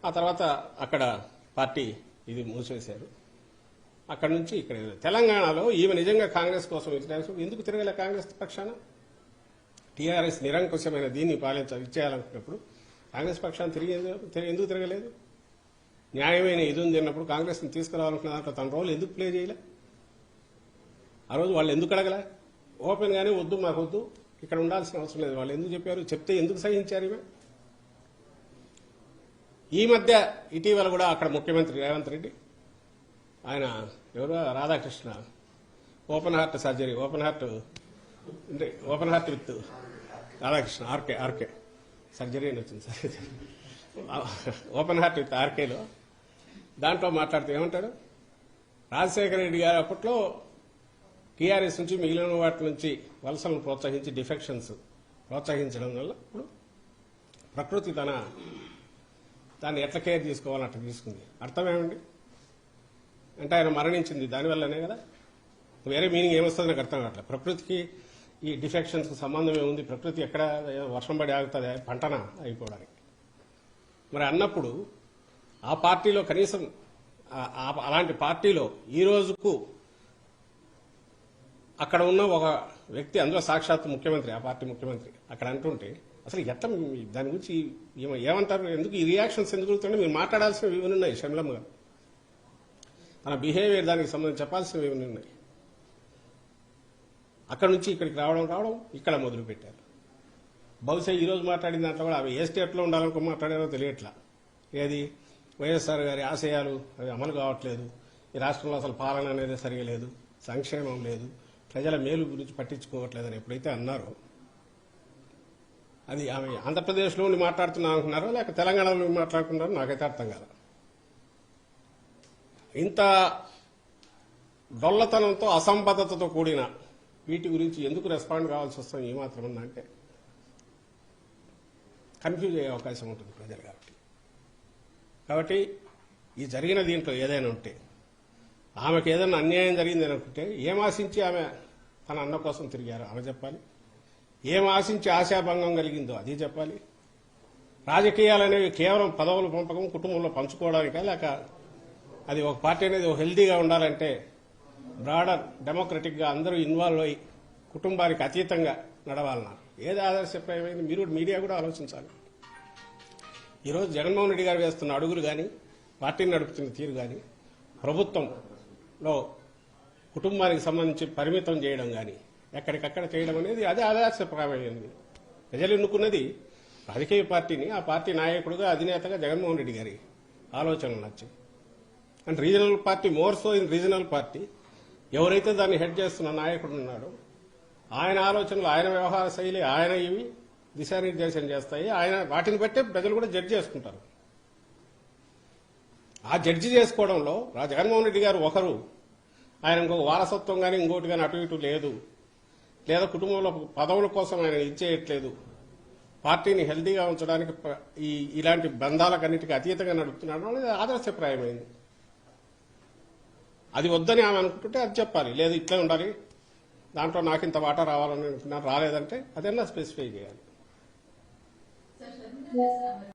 ఆ తర్వాత అక్కడ పార్టీ ఇది మూసేశారు. అక్కడి నుంచి ఇక్కడ తెలంగాణలో ఈమె నిజంగా కాంగ్రెస్ కోసం ఎందుకు తిరగలే కాంగ్రెస్ పక్షాన? టీఆర్ఎస్ నిరంకుశమైన దీన్ని ఇచ్చేయాలనుకున్నప్పుడు కాంగ్రెస్ పక్షాన్ని ఎందుకు తిరగలేదు? న్యాయమైన ఇది ఉంది అన్నప్పుడు కాంగ్రెస్ని తీసుకురావాలనుకున్న దాంట్లో తన రోల్ ఎందుకు ప్లే చేయలే? ఆ రోజు వాళ్ళు ఎందుకు అడగలే? ఓపెన్ గానే వద్దు, మాకు వద్దు, ఇక్కడ ఉండాల్సిన అవసరం లేదు వాళ్ళు ఎందుకు చెప్పారు? చెప్తే ఎందుకు సహించారు? ఈ మధ్య ఇటీవల కూడా అక్కడ ముఖ్యమంత్రి రేవంత్ రెడ్డి ఆయన ఎవరు Radhakrishna open heart surgery open heart with Radhakrishna RK surgery అని వచ్చింది సార్. ఓపెన్ హార్ట్ విత్ ఆర్కేలో దాంట్లో మాట్లాడుతూ ఏమంటాడు? రాజశేఖర రెడ్డి గారు అప్పట్లో టీఆర్ఎస్ నుంచి మిగిలిన వాటి నుంచి వలసలను ప్రోత్సహించి డిఫెక్షన్స్ ప్రోత్సహించడం వల్ల ఇప్పుడు ప్రకృతి దాన్ని ఎట్లా కేర్ తీసుకోవాలని అట్లా తీసుకుంది. అర్థమేమండి? అంటే ఆయన మరణించింది దానివల్లనే కదా. వేరే మీనింగ్ ఏమొస్తుంది నాకు అర్థం కావట్లేదు. ప్రకృతికి ఈ డిఫెక్షన్స్ సంబంధం ఏముంది? ప్రకృతి ఎక్కడ వర్షం పడి ఆగుతుంది పంటన అయిపోవడానికి? మరి అన్నప్పుడు ఆ పార్టీలో కనీసం అలాంటి పార్టీలో ఈ రోజుకు అక్కడ ఉన్న ఒక వ్యక్తి, అందులో సాక్షాత్ ముఖ్యమంత్రి, ఆ పార్టీ ముఖ్యమంత్రి అక్కడ అంటుంటే అసలు ఎట్లా దాని గురించి ఏమంటారు? ఎందుకు ఈ రియాక్షన్స్ ఎందుకు జరుగుతుంటే మీరు మాట్లాడాల్సినవి ఇవన్నీ ఉన్నాయి. షమ్లమ్మ గారు తన బిహేవియర్ దానికి సంబంధించి చెప్పాల్సినవి ఇవన్నీ ఉన్నాయి. అక్కడ నుంచి ఇక్కడికి రావడం ఇక్కడ మొదలుపెట్టారు. బహుశా ఈ రోజు మాట్లాడిన దాంట్లో కూడా అవి ఏ స్టేట్లో ఉండాలనుకో మాట్లాడారో తెలియట్లా. ఏది వైఎస్ఆర్ గారి ఆశయాలు అవి అమలు కావట్లేదు, ఈ రాష్ట్రంలో అసలు పాలన అనేది సరిగా లేదు, సంక్షేమం లేదు, ప్రజల మేలు గురించి పట్టించుకోవట్లేదని ఎప్పుడైతే అన్నారో అది ఆమె ఆంధ్రప్రదేశ్లో ఉండి మాట్లాడుతున్నా అనుకున్నారో లేక తెలంగాణలో మాట్లాడుకున్నారో నాకైతే అర్థం కాదు. ఇంత డొల్లతనంతో అసంబద్ధతతో కూడిన వీటి గురించి ఎందుకు రెస్పాండ్ కావాల్సి వస్తుంది ఏమాత్రం అంటే కన్ఫ్యూజ్ అయ్యే అవకాశం ఉంటుంది ప్రజలు. కాబట్టి ఈ జరిగిన దీంట్లో ఏదైనా ఉంటే ఆమెకు ఏదైనా అన్యాయం జరిగిందని అనుకుంటే ఏం ఆశించి ఆమె తన అన్న కోసం తిరిగారో ఆమె చెప్పాలి. ఏం ఆశించి ఆశాభంగం కలిగిందో అది చెప్పాలి. రాజకీయాలనేవి కేవలం పదవులు పంపకం కుటుంబంలో పంచుకోవడానికా లేక అది ఒక పార్టీ అనేది హెల్దీగా ఉండాలంటే బ్రాడర్ డెమోక్రటిక్గా అందరూ ఇన్వాల్వ్ అయ్యి కుటుంబానికి అతీతంగా నడవాలన్నా ఏది ఆదర్శప్రాయమైంది? మీరు మీడియా కూడా ఆలోచించాలి. ఈరోజు జగన్మోహన్ రెడ్డి గారు వేస్తున్న అడుగులు కానీ పార్టీని నడుపుతున్న తీరు కానీ ప్రభుత్వంలో కుటుంబానికి సంబంధించి పరిమితం చేయడం కానీ ఎక్కడికక్కడ చేయడం అనేది అది ఆదర్శప్రాయమైంది. ప్రజలు ఎన్నుకున్నది రాజకీయ పార్టీని, ఆ పార్టీ నాయకుడుగా అధినేతగా జగన్మోహన్ రెడ్డి గారి ఆలోచనలు నచ్చి and regional party more so in regional party ఎవరైతే దాన్ని హెడ్ చేస్తున్న నాయకుడు ఉన్నాడో ఆయన ఆలోచనలు, ఆయన వ్యవహార శైలి, ఆయన ఇవి దిశానిర్దేశం చేస్తాయి. ఆయన వాటిని బట్టే ప్రజలు కూడా జడ్జి చేసుకుంటారు. ఆ జడ్జి చేసుకోవడంలో జగన్మోహన్ రెడ్డి గారు ఒకరు, ఆయన ఇంకొక వారసత్వం కానీ ఇంకోటి కానీ అటు ఇటు లేదు, లేదా కుటుంబంలో పదవుల కోసం ఆయన ఇచ్చేయట్లేదు, పార్టీని హెల్దీగా ఉంచడానికి ఇలాంటి బంధాలకన్నిటికీ అతీతంగా నడుపుతున్నాడు అనేది ఆదర్శప్రాయమైంది. అది వద్దని ఆమె అనుకుంటుంటే అది చెప్పాలి. లేదు ఇట్లా ఉండాలి, దాంట్లో నాకు ఇంత వాటా రావాలని అనుకున్నాను, రాలేదంటే అదన్నా స్పెసిఫై చేయాలి.